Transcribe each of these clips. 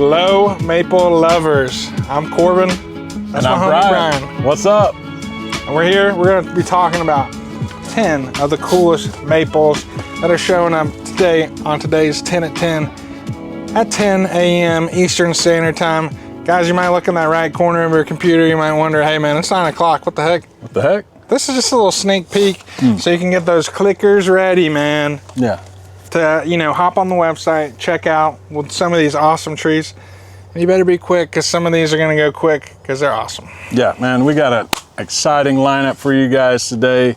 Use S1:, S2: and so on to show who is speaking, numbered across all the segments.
S1: Hello, maple lovers. I'm Corbin. That's
S2: and I'm Brian. What's up?
S1: And we're here. We're going to be talking about 10 of the coolest maples that are showing up today on today's 10 at 10 at 10 a.m. Eastern Standard Time. Guys, you might look in that right corner of your computer. You might wonder, hey man, it's 9 o'clock. What the heck?
S2: What the heck?
S1: This is just a little sneak peek so you can get those clickers ready, man.
S2: Yeah.
S1: To, hop on the website, check out with some of these awesome trees. And you better be quick because some of these are going to go quick because they're awesome. Yeah,
S2: man, we got an exciting lineup for you guys today.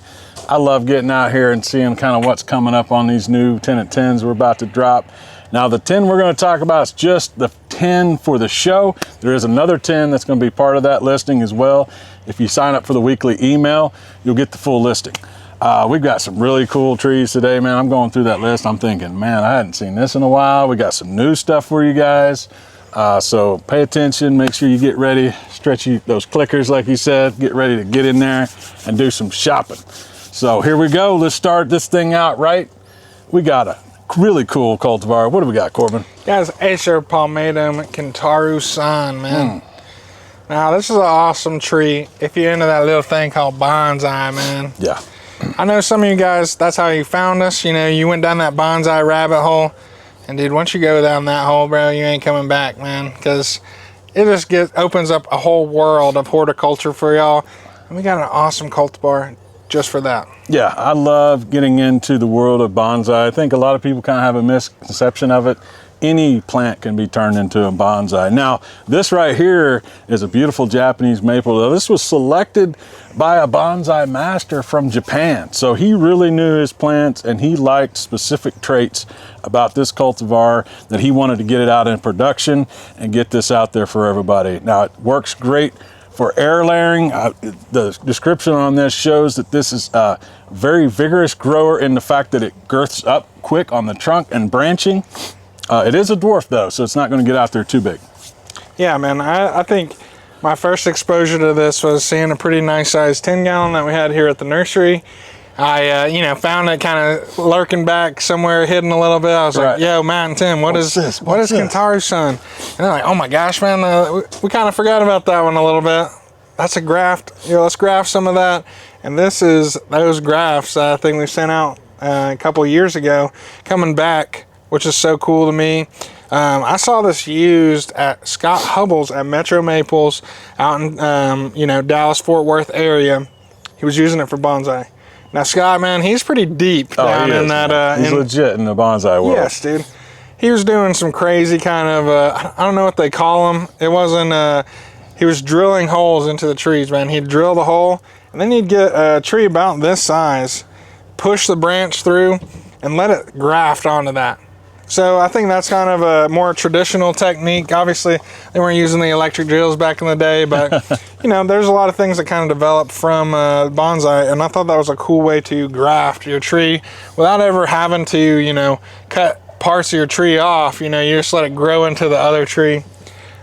S2: I love getting out here and seeing kind of what's coming up on these new 10 at 10s we're about to drop. Now, the 10 we're going to talk about is just the 10 for the show. There is another 10 that's going to be part of that listing as well. If you sign up for the weekly email, you'll get the full listing. We've got some really cool trees today, man. I'm going through that list. I'm thinking, man, I hadn't seen this in a while. We got some new stuff for you guys. So pay attention, make sure you get ready, stretch those clickers like you said, get ready to get in there and do some shopping. So here we go. Let's start this thing out right. We got a really cool cultivar. What do we got, Corbin?
S1: Guys, Acer palmatum Kentaro san, man. Now, this is an awesome tree if you're into that little thing called bonsai, man.
S2: Yeah.
S1: I know some of you guys, that's how you found us. You went down that bonsai rabbit hole. And dude, once you go down that hole, bro, you ain't coming back, man. Because it just opens up a whole world of horticulture for y'all. And we got an awesome cultivar just for that.
S2: Yeah, I love getting into the world of bonsai. I think a lot of people kind of have a misconception of it. Any plant can be turned into a bonsai. Now, this right here is a beautiful Japanese maple. This was selected by a bonsai master from Japan. So he really knew his plants and he liked specific traits about this cultivar that he wanted to get it out in production and get this out there for everybody. Now, it works great for air layering. The description on this shows that this is a very vigorous grower in the fact that it girths up quick on the trunk and branching. It is a dwarf though, so it's not going to get out there too big.
S1: Yeah, man, I think my first exposure to this was seeing a pretty nice sized 10-gallon that we had here at the nursery. I, found it kind of lurking back somewhere, hidden a little bit. I was like, yo, Matt and Tim, what is Kentaro san? And they're like, oh my gosh, man, we kind of forgot about that one a little bit. That's a graft. Let's graft some of that. And this is those grafts I think we sent out a couple of years ago coming back, which is so cool to me. I saw this used at Scott Hubbell's at Metro Maples out in, Dallas-Fort Worth area. He was using it for bonsai. Now, Scott, man, he's pretty deep down in that.
S2: He's legit in the bonsai world.
S1: Yes, dude. He was doing some crazy kind of, I don't know what they call them. It wasn't, he was drilling holes into the trees, man. He'd drill the hole, and then he'd get a tree about this size, push the branch through, and let it graft onto that. So I think that's kind of a more traditional technique. Obviously, they weren't using the electric drills back in the day, but there's a lot of things that kind of developed from bonsai, and I thought that was a cool way to graft your tree without ever having to, cut parts of your tree off. You just let it grow into the other tree.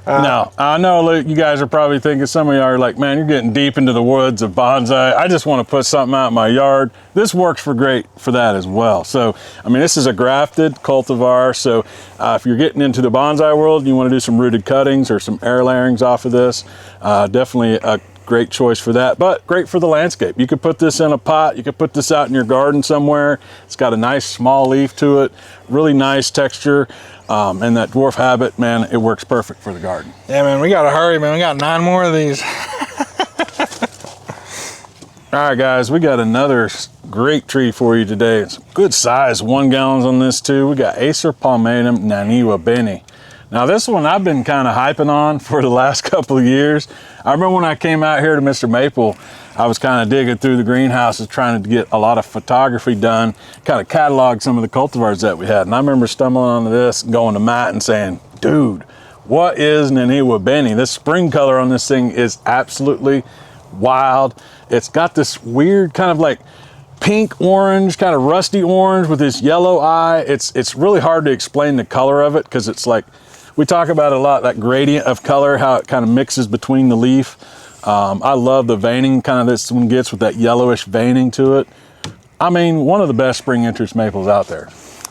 S2: Now, I know you guys are probably thinking, some of you are like, man, you're getting deep into the woods of bonsai. I just want to put something out in my yard. This works great for that as well. So, this is a grafted cultivar. So if you're getting into the bonsai world, you want to do some rooted cuttings or some air layerings off of this, definitely a great choice for that, but great for the landscape. You could put this in a pot. You could put this out in your garden somewhere. It's got a nice small leaf to it, really nice texture. And that dwarf habit, man, it works perfect for the garden.
S1: Yeah, man, we got to hurry, man. We got 9 more of these.
S2: All right, guys, we got another great tree for you today. It's good size 1 gallons on this too. We got Acer palmatum Naniwa beni. Now this one I've been kind of hyping on for the last couple of years. I remember when I came out here to MrMaple, I was kind of digging through the greenhouses trying to get a lot of photography done, kind of catalog some of the cultivars that we had. And I remember stumbling onto this and going to Matt and saying, dude, what is Naniwa beni? This spring color on this thing is absolutely wild. It's got this weird kind of like pink orange, kind of rusty orange with this yellow eye. It's really hard to explain the color of it because it's like, we talk about it a lot, that gradient of color, how it kind of mixes between the leaf. I love the veining kind of this one gets with that yellowish veining to it. One of the best spring interest maples out there.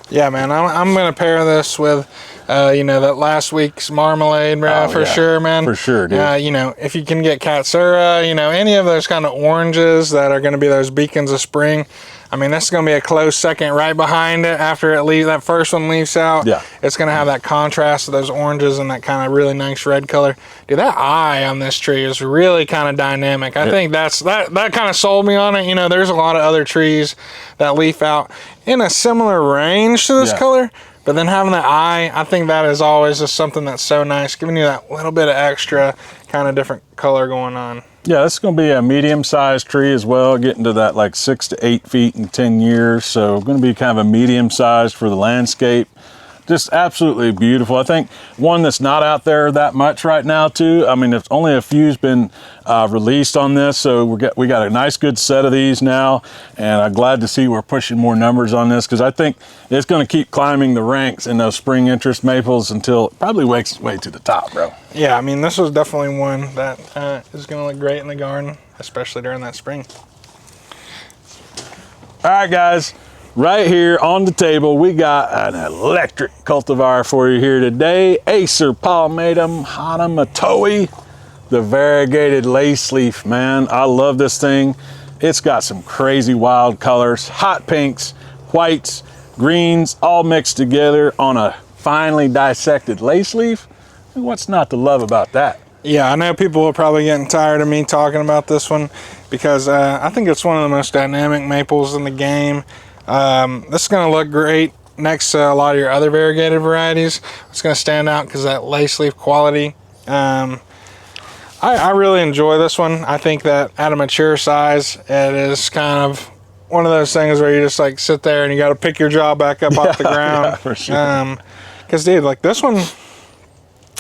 S1: Yeah, man, I'm gonna pair this with, you know, that last week's marmalade, bro, for sure, man.
S2: For sure, dude.
S1: You know, if you can get Katsura, you know, any of those kind of oranges that are gonna be those beacons of spring. I mean, this is gonna be a close second right behind it after it leaves. That first one leaves out.
S2: Yeah.
S1: It's gonna have that contrast of those oranges and that kind of really nice red color. Dude, that eye on this tree is really kind of dynamic. I think that kind of sold me on it. You know, there's a lot of other trees that leaf out in a similar range to this color, but then having that eye, I think that is always just something that's so nice, giving you that little bit of extra kind of different color going on.
S2: Yeah, this is going to be a medium-sized tree as well, getting to that like 6 to 8 feet in 10 years. So going to be kind of a medium-sized for the landscape. Just absolutely beautiful. I think one that's not out there that much right now too. I mean, there's only a few's been released on this, so we got a nice good set of these now, and I'm glad to see we're pushing more numbers on this, because I think it's going to keep climbing the ranks in those spring interest maples until it probably makes its way to the top, bro.
S1: Yeah, I mean, this was definitely one that is going to look great in the garden, especially during that spring.
S2: All right, guys. Right here on the table, we got an electric cultivar for you here today. Acer palmatum Hanamatoi, the variegated lace leaf, man. I love this thing. It's got some crazy wild colors, hot pinks, whites, greens, all mixed together on a finely dissected lace leaf. And what's not to love about that?
S1: Yeah, I know people are probably getting tired of me talking about this one, because I think it's one of the most dynamic maples in the game. This is going to look great next to a lot of your other variegated varieties. It's going to stand out because that lace leaf quality. I really enjoy this one. I think that at a mature size, it is kind of one of those things where you just like sit there and you got to pick your jaw back up off the ground.
S2: Yeah, for sure.
S1: Because dude, like this one,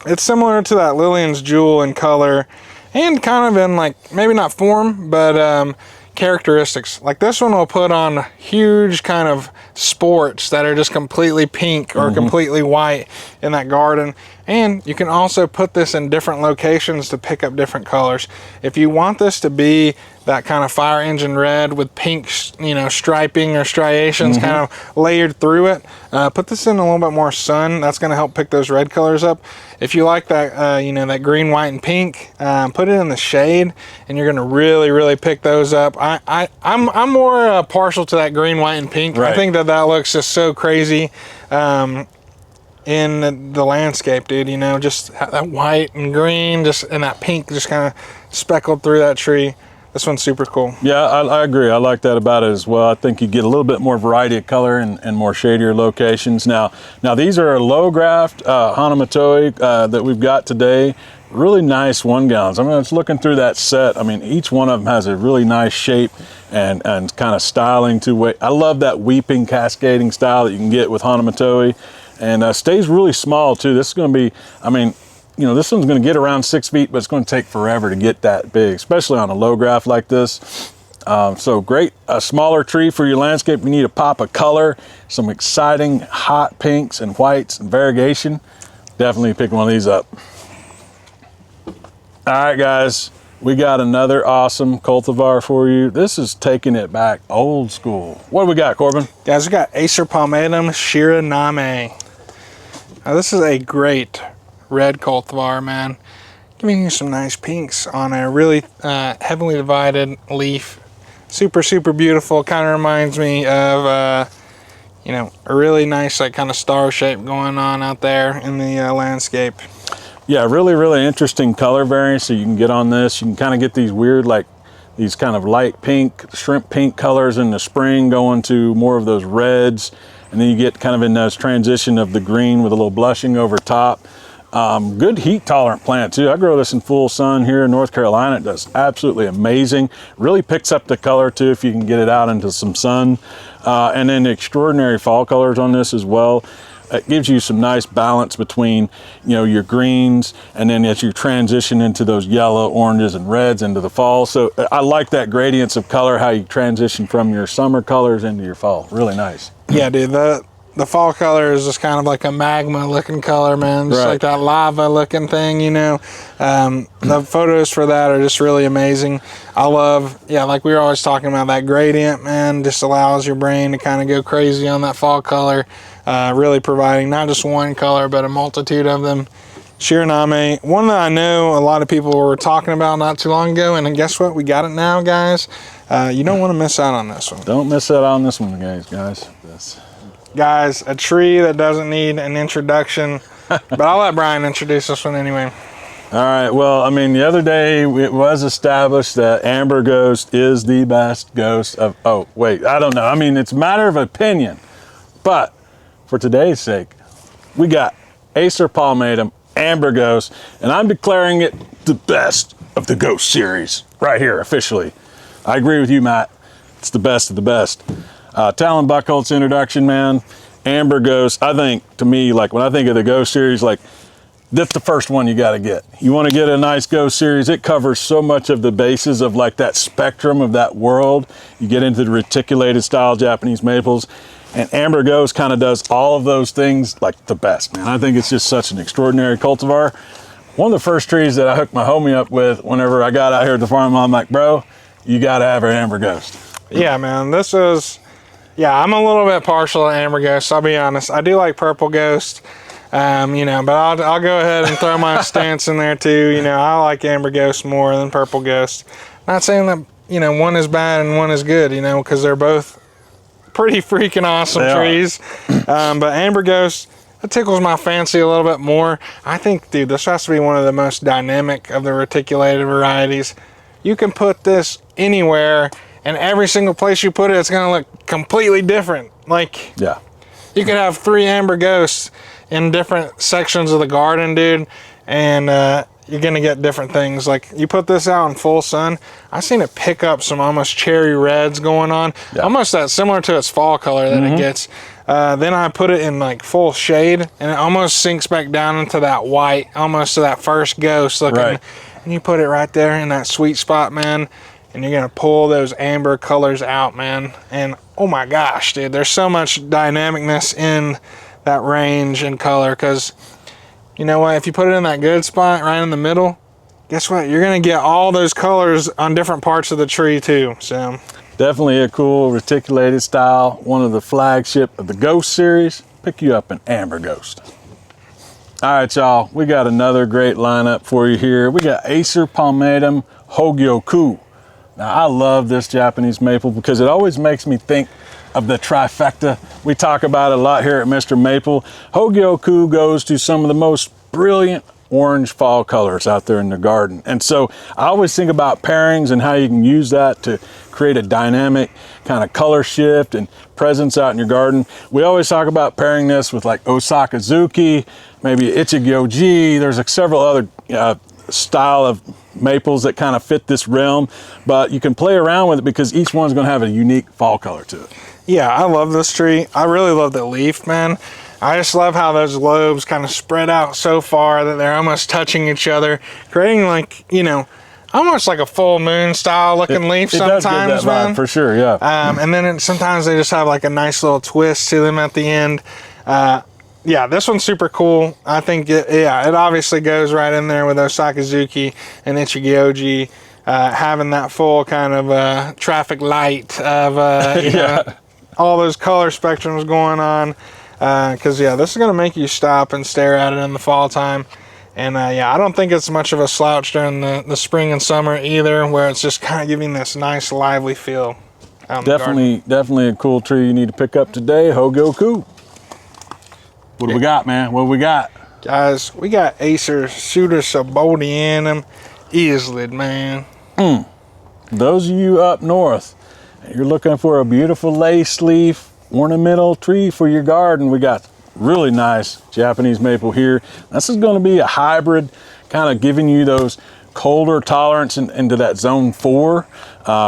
S1: it's similar to that Lillian's Jewel in color and kind of in like, maybe not form, but characteristics. Like this one will put on huge kind of sports that are just completely pink or completely white in that garden. And you can also put this in different locations to pick up different colors. If you want this to be that kind of fire engine red with pink, you know, striping or striations kind of layered through it, put this in a little bit more sun. That's going to help pick those red colors up. If you like that, you know, that green, white, and pink, put it in the shade, and you're going to really, really pick those up. I'm more partial to that green, white, and pink.
S2: Right.
S1: I think that looks just so crazy in the landscape, dude. You know, just that white and green, just and that pink, just kind of speckled through that tree. This one's super cool.
S2: Yeah, I agree. I like that about it as well. I think you get a little bit more variety of color and more shadier locations. Now these are low graft Hanamatoi that we've got today. Really nice 1 gallons. I mean, it's looking through that set. I mean, each one of them has a really nice shape and kind of styling to it. I love that weeping cascading style that you can get with Hanamatoi, and stays really small too. This is going to be, I mean, you know, this one's going to get around 6 feet, but it's going to take forever to get that big, especially on a low graft like this. So great, a smaller tree for your landscape. You need a pop of color, some exciting hot pinks and whites and variegation. Definitely pick one of these up. All right, guys, we got another awesome cultivar for you. This is taking it back old school. What do we got, Corbin?
S1: Guys, we got Acer palmatum Shiraname. Now, this is a great red cultivar, man. Giving you some nice pinks on a really heavily divided leaf. Super, super beautiful. Kind of reminds me of, you know, a really nice, like, kind of star shape going on out there in the landscape.
S2: Yeah, really, really interesting color variants so you can get on this. You can kind of get these weird, like, these kind of light pink, shrimp pink colors in the spring going to more of those reds. And then you get kind of in this transition of the green with a little blushing over top. Good heat tolerant plant too. I grow this in full sun here in North Carolina. It does absolutely amazing. Really picks up the color too if you can get it out into some sun. And then the extraordinary fall colors on this as well. It gives you some nice balance between, you know, your greens, and then as you transition into those yellow, oranges, and reds into the fall. So I like that gradients of color, how you transition from your summer colors into your fall. Really nice.
S1: Yeah, dude, the fall color is just kind of like a magma looking color, man. Just like that lava looking thing, you know. The photos for that are just really amazing. I love, yeah, like we were always talking about, that gradient, man, just allows your brain to kind of go crazy on that fall color. really providing not just one color, but a multitude of them. Shiraname, one that I know a lot of people were talking about not too long ago, and then guess what? We got it now, guys. You don't want to miss out on this one.
S2: Don't miss out on this one, guys.
S1: Guys, a tree that doesn't need an introduction, but I'll let Brian introduce this one anyway.
S2: All right, well, I mean, the other day it was established that Amber Ghost is the best ghost of, oh, wait, I don't know. I mean, it's a matter of opinion, but for today's sake, we got Acer Palmatum Amber Ghost, and I'm declaring it the best of the Ghost series right here, officially. I agree with you, Matt. It's the best of the best. Talon Buckholt's introduction, man. Amber Ghost, I think, to me, like when I think of the Ghost series, like that's the first one you got to get. You want to get a nice Ghost series. It covers so much of the bases of like that spectrum of that world. You get into the reticulated style Japanese maples, and Amber Ghost kind of does all of those things like the best, man. I think it's just such an extraordinary cultivar. One of the first trees that I hooked my homie up with whenever I got out here at the farm, I'm like, bro, you got to have an Amber Ghost.
S1: Yeah, man, this is, yeah, I'm a little bit partial to Amber Ghost, I'll be honest. I do like Purple Ghost, you know, but I'll go ahead and throw my stance in there too. You know, I like Amber Ghost more than Purple Ghost. Not saying that, you know, one is bad and one is good, you know, because they're both pretty freaking awesome trees. But Amber Ghost, it tickles my fancy a little bit more. I think, dude, this has to be one of the most dynamic of the reticulated varieties. You can put this anywhere, and every single place you put it, it's gonna look completely different. Like,
S2: yeah,
S1: you could have 3 Amber Ghosts in different sections of the garden, dude, and you're gonna get different things. Like, you put this out in full sun, I seen it pick up some almost cherry reds going on, almost that similar to its fall color that it gets. Then I put it in like full shade, and it almost sinks back down into that white, almost to that first Ghost looking.
S2: Right.
S1: And you put it right there in that sweet spot, man, and you're gonna pull those amber colors out, man. And oh my gosh, dude, there's so much dynamicness in that range and color, because you know what, if you put it in that good spot right in the middle, guess what, you're gonna get all those colors on different parts of the tree too. So
S2: definitely a cool reticulated style, one of the flagship of the Ghost series. Pick you up an Amber Ghost. All right, y'all, we got another great lineup for you here. We got Acer Palmatum Hogyoku. Now, I love this Japanese maple because it always makes me think of the trifecta. We talk about it a lot here at MrMaple. Hogyoku goes to some of the most brilliant orange fall colors out there in the garden. And so I always think about pairings and how you can use that to create a dynamic kind of color shift and presence out in your garden. We always talk about pairing this with like Osakazuki, maybe Ichigyoji. There's like several other style of maples that kind of fit this realm, but you can play around with it because each one's going to have a unique fall color to it.
S1: Yeah, I love this tree. I really love the leaf, man. I just love how those lobes kind of spread out so far that they're almost touching each other, creating like, you know, almost like a full moon style looking leaf sometimes,
S2: does get that vibe, for sure, yeah.
S1: And then sometimes they just have like a nice little twist to them at the end. Yeah, this one's super cool. I think, it obviously goes right in there with Osakazuki and Ichigyoji, having that full kind of traffic light of, you know, all those color spectrums going on. Because, yeah, this is going to make you stop and stare at it in the fall time. And, yeah, I don't think it's much of a slouch during the spring and summer either, where it's just kind of giving this nice, lively feel.
S2: Definitely a cool tree you need to pick up today, Hogyoku. What do we got, man? What do we got?
S1: Guys, we got Acer Pseudosubodianum Islid, man.
S2: Those of you up north, you're looking for a beautiful lace leaf ornamental tree for your garden. We got really nice Japanese maple here. This is going to be a hybrid, kind of giving you those colder tolerance into that zone 4.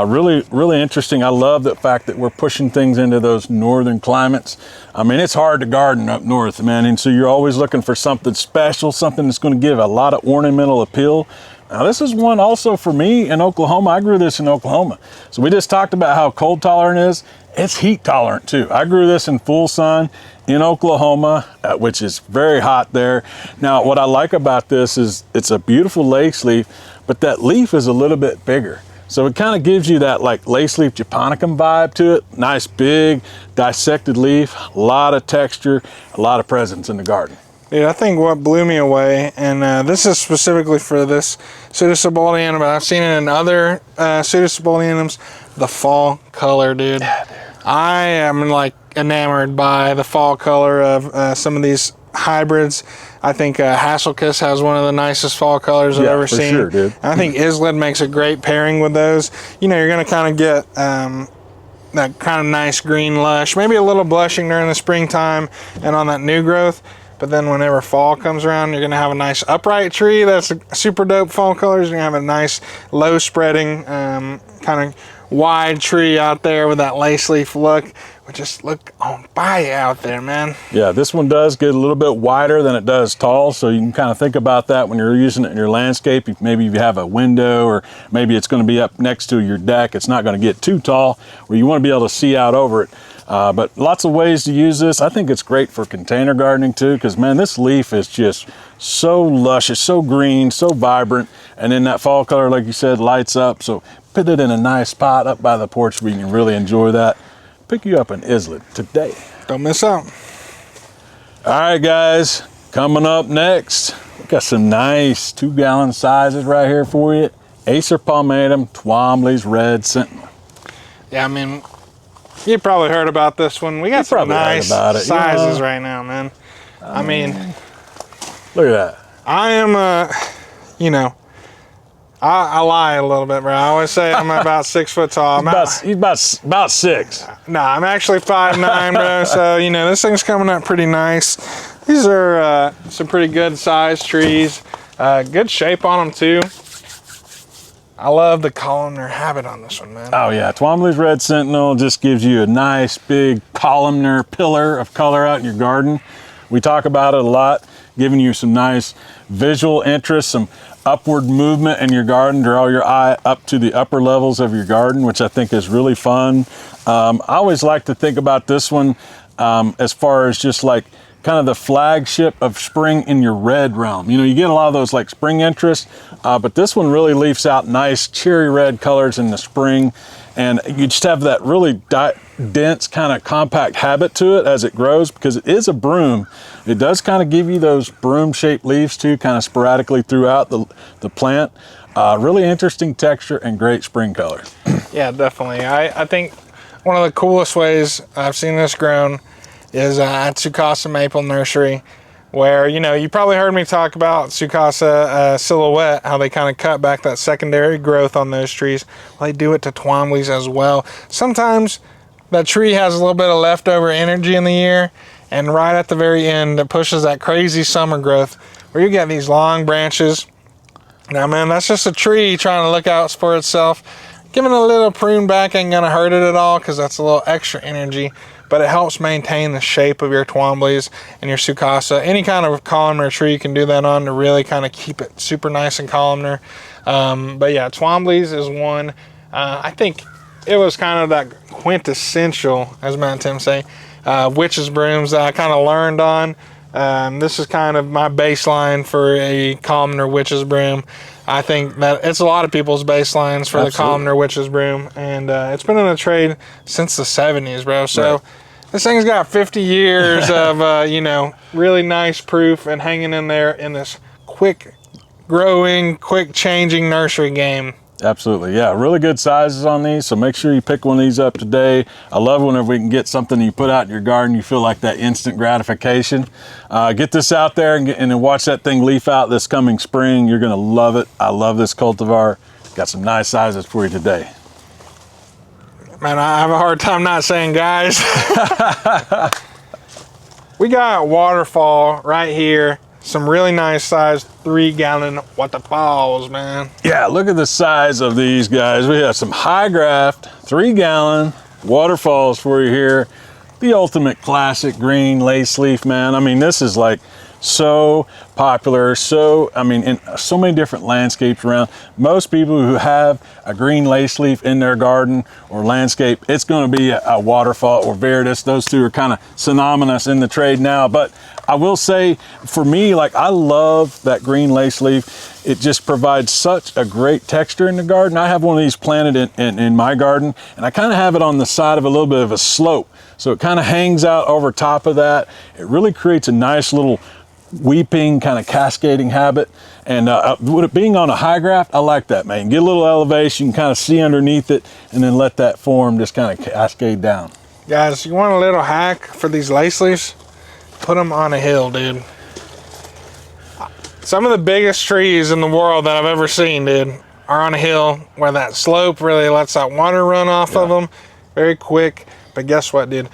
S2: Really interesting. I love the fact that we're pushing things into those northern climates. I mean, it's hard to garden up north, man, and so you're always looking for something special, something that's going to give a lot of ornamental appeal. Now, this is one also for me in Oklahoma. I grew this in Oklahoma. So we just talked about how cold tolerant it is. It's heat tolerant too. I grew this in full sun in Oklahoma, which is very hot there. Now, what I like about this is it's a beautiful lace leaf, but that leaf is a little bit bigger. So it kind of gives you that like lace leaf japonicum vibe to it. Nice big dissected leaf, a lot of texture, a lot of presence in the garden.
S1: Dude, I think what blew me away, and this is specifically for this Pseudosubuldianum, but I've seen it in other Pseudosubuldianums, the fall color, dude.
S2: Yeah, dude.
S1: I am like enamored by the fall color of some of these hybrids. I think Hasselkiss has one of the nicest fall colors I've ever seen.
S2: Sure, dude.
S1: And I think Islid makes a great pairing with those. You know, you're going to kind of get that kind of nice green lush, maybe a little blushing during the springtime and on that new growth. But then whenever fall comes around, you're going to have a nice upright tree that's a super dope fall colors. You're going to have a nice low spreading kind of wide tree out there with that lace leaf look. Would just look on fire out there, man. Yeah,
S2: this one does get a little bit wider than it does tall, so you can kind of think about that when you're using it in your landscape. Maybe if you have a window, or maybe it's going to be up next to your deck, it's not going to get too tall where you want to be able to see out over it. But lots of ways to use this. I think it's great for container gardening too, because man, this leaf is just so luscious, so green, so vibrant, and then that fall color, like you said, lights up. So put it in a nice spot up by the porch where you can really enjoy that. Pick you up an Islid today.
S1: Don't miss out.
S2: All right, guys, coming up next, we got some nice 2-gallon sizes right here for you. Acer palmatum, Twombly's Red Sentinel.
S1: Yeah, I mean, you probably heard about this one. We got some nice sizes right now, man. I mean,
S2: look at that.
S1: I am, you know, I lie a little bit, bro. I always say I'm about 6 foot tall.
S2: He's about 6.
S1: Nah, I'm actually 5'9", bro. So, you know, this thing's coming up pretty nice. These are some pretty good sized trees. Good shape on them, too. I love the columnar habit on this one, man.
S2: Oh, yeah. Twombly's Red Sentinel just gives you a nice, big columnar pillar of color out in your garden. We talk about it a lot, giving you some nice visual interest, some upward movement in your garden, draw your eye up to the upper levels of your garden, which I think is really fun. I always like to think about this one as far as just like kind of the flagship of spring in your red realm. You know, you get a lot of those like spring interest, but this one really leaves out nice cherry red colors in the spring, and you just have that really dense kind of compact habit to it as it grows, because it is a broom. It does kind of give you those broom shaped leaves too, kind of sporadically throughout the plant. Really interesting texture and great spring color.
S1: Yeah, definitely. I think one of the coolest ways I've seen this grown is at Tsukasa Maple Nursery, where, you know, you probably heard me talk about Tsukasa Silhouette, how they kind of cut back that secondary growth on those trees. Well, they do it to Twombly's as well. Sometimes that tree has a little bit of leftover energy in the year, and right at the very end, it pushes that crazy summer growth where you get these long branches. Now, man, that's just a tree trying to look out for itself. Giving a little prune back ain't gonna hurt it at all, because that's a little extra energy, but it helps maintain the shape of your Twomblys and your Tsukasa. Any kind of columnar tree you can do that on to really kind of keep it super nice and columnar. But yeah, Twomblys is one. I think it was kind of that quintessential, as Matt and Tim say, witch's brooms that I kind of learned on. This is kind of my baseline for a columnar witch's broom. I think that it's a lot of people's baselines for the columnar witch's broom, and it's been in the trade since the 70s, bro. So this thing's got 50 years of, you know, really nice proof and hanging in there in this quick growing, quick changing nursery game.
S2: Absolutely, yeah, really good sizes on these, so make sure you pick one of these up today. I love whenever we can get something you put out in your garden, you feel like that instant gratification. Get this out there and then watch that thing leaf out this coming spring. You're gonna love it. I love this cultivar. Got some nice sizes for you today.
S1: Man, I have a hard time not saying guys. We got Waterfall right here. Some really nice sized 3-gallon Waterfalls, man.
S2: Yeah, look at the size of these guys. We have some high graft 3-gallon Waterfalls for you here. The ultimate classic green lace leaf, man. I mean, this is like so popular, in so many different landscapes around. Most people who have a green lace leaf in their garden or landscape, it's going to be a Waterfall or Veritas. Those two are kind of synonymous in the trade now, but I will say, for me, like, I love that green lace leaf. It just provides such a great texture in the garden. I have one of these planted in my garden, and I kind of have it on the side of a little bit of a slope. So it kind of hangs out over top of that. It really creates a nice little weeping, kind of cascading habit. And with it being on a high graft, I like that, man. Get a little elevation, you can kind of see underneath it, and then let that form just kind of cascade down.
S1: Guys, you want a little hack for these lace leaves? Put them on a hill, dude. Some of the biggest trees in the world that I've ever seen, dude, are on a hill where that slope really lets that water run off of them very quick. But guess what, dude?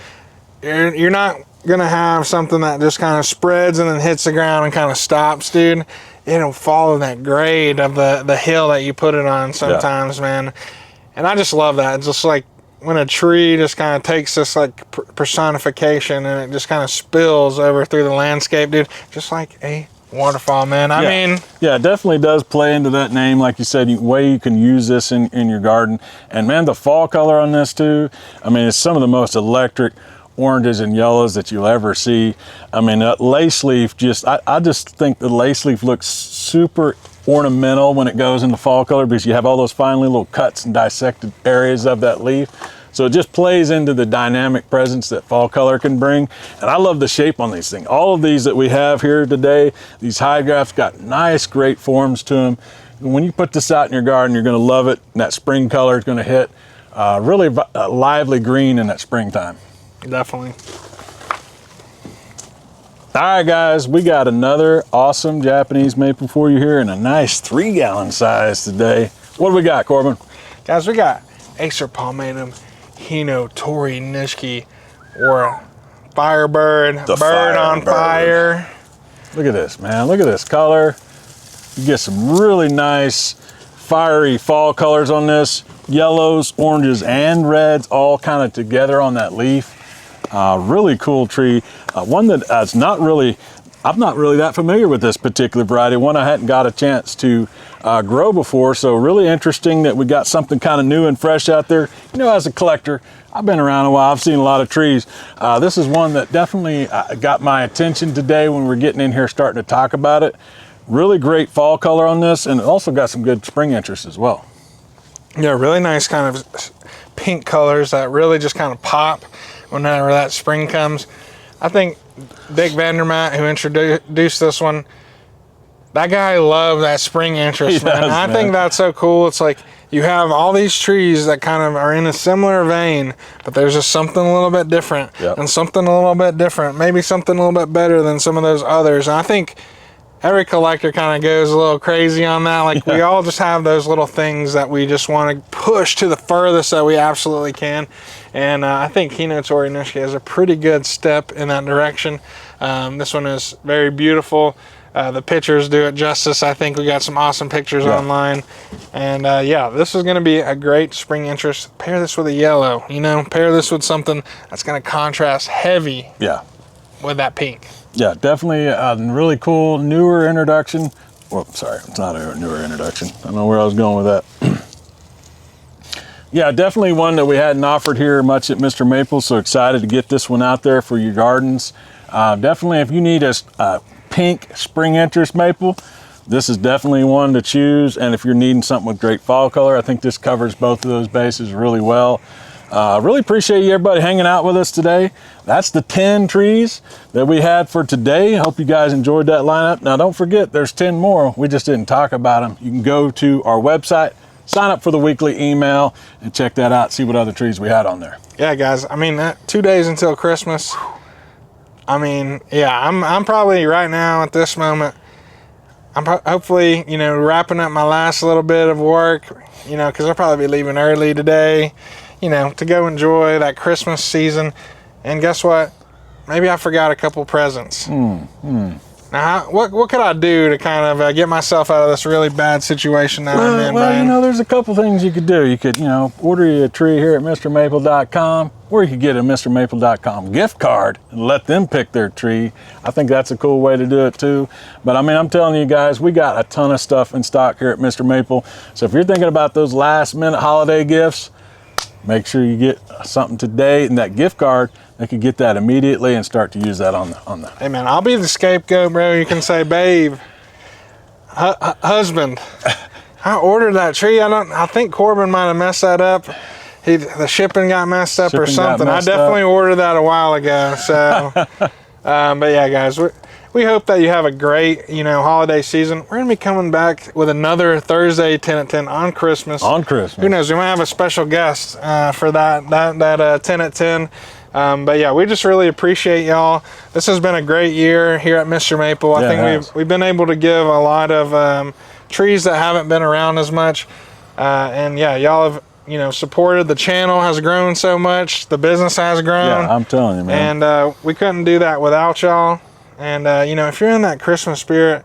S1: You're not gonna have something that just kind of spreads and then hits the ground and kind of stops, dude. It'll follow that grade of the hill that you put it on sometimes, man. And I just love that. It's just like when a tree just kind of takes this like personification and it just kind of spills over through the landscape, dude, just like a waterfall, man. I mean,
S2: yeah, it definitely does play into that name, like you said, way you can use this in your garden. And man, the fall color on this too, I mean, it's some of the most electric oranges and yellows that you'll ever see. I mean, that lace leaf, I just think the lace leaf looks super ornamental when it goes into fall color, because you have all those fine little cuts and dissected areas of that leaf. So it just plays into the dynamic presence that fall color can bring. And I love the shape on these things. All of these that we have here today, these high grafts, got nice, great forms to them. And when you put this out in your garden, you're gonna love it. And that spring color is gonna hit really lively green in that springtime.
S1: Definitely.
S2: All right, guys, we got another awesome Japanese maple for you here in a nice 3-gallon size today. What do we got, Corbin?
S1: Guys, we got Acer palmatum, Hino, tori, nishiki, or Firebird, bird on fire.
S2: Look at this, man. Look at this color. You get some really nice, fiery fall colors on this. Yellows, oranges, and reds all kind of together on that leaf. Really cool tree. One that I'm not really that familiar with this particular variety. One I hadn't got a chance to grow before, so really interesting that we got something kind of new and fresh out there. You know, as a collector, I've been around a while. I've seen a lot of trees. This is one that definitely got my attention today when we're getting in here starting to talk about it. Really great fall color on this, and it also got some good spring interest as well.
S1: Yeah, really nice kind of pink colors that really just kind of pop whenever that spring comes. I think Dick Vandermaat, who introduced this one, that guy loved that spring interest, man. And I think that's so cool. It's like you have all these trees that kind of are in a similar vein, but there's just something a little bit different, and something a little bit different, maybe something a little bit better than some of those others. And I think every collector kind of goes a little crazy on that. Like we all just have those little things that we just want to push to the furthest that we absolutely can. And I think Hino, tori, nishiki is a pretty good step in that direction. This one is very beautiful. The pictures do it justice. I think we got some awesome pictures online. And yeah, this is going to be a great spring interest. Pair this with a yellow, you know, pair this with something that's going to contrast heavy with that pink.
S2: Yeah, definitely a really cool, newer introduction. Well, sorry, it's not a newer introduction. I don't know where I was going with that. Yeah, definitely one that we hadn't offered here much at Mr. Maple, so excited to get this one out there for your gardens. Definitely, if you need a pink spring interest maple, this is definitely one to choose. And if you're needing something with great fall color, I think this covers both of those bases really well. Really appreciate you everybody hanging out with us today. That's the 10 trees that we had for today. Hope you guys enjoyed that lineup. Now don't forget, there's 10 more. We just didn't talk about them. You can go to our website, sign up for the weekly email, and check that out, see what other trees we had on there.
S1: Yeah, guys, I mean, 2 days until Christmas. I mean, yeah, I'm probably right now at this moment, I'm hopefully, you know, wrapping up my last little bit of work, you know, because I'll probably be leaving early today, you know, to go enjoy that Christmas season. And guess what? Maybe I forgot a couple presents. Now, what could I do to kind of get myself out of this really bad situation that I'm in,
S2: Well,
S1: Brian?
S2: you know, there's a couple things you could do. You could, you know, order you a tree here at MrMaple.com, or you could get a MrMaple.com gift card and let them pick their tree. I think that's a cool way to do it too. But I mean, I'm telling you guys, we got a ton of stuff in stock here at Mr. Maple. So if you're thinking about those last minute holiday gifts, make sure you get something today, and that gift card, they could get that immediately and start to use that on the.
S1: Hey man, I'll be the scapegoat, bro. You can say, babe, husband, I ordered that tree. I think Corbin might have messed that up. The shipping got messed up or something. I definitely ordered that a while ago. So, but yeah, guys, we hope that you have a great, holiday season. We're gonna be coming back with another Thursday 10 at 10 on Christmas.
S2: On Christmas.
S1: Who knows? We might have a special guest for that 10 at 10. But yeah, we just really appreciate y'all. This has been a great year here at MrMaple. I think we've been able to give a lot of trees that haven't been around as much. And yeah, y'all have supported. The channel has grown so much. The business has grown.
S2: Yeah, I'm telling you, man.
S1: And we couldn't do that without y'all. And if you're in that Christmas spirit,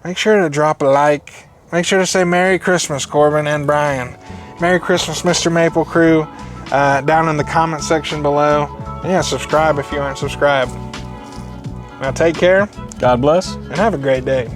S1: make sure to drop a like. Make sure to say Merry Christmas, Corbin and Brian. Merry Christmas, MrMaple crew. Down in the comment section below. And yeah, subscribe if you aren't subscribed. Now take care.
S2: God bless.
S1: And have a great day.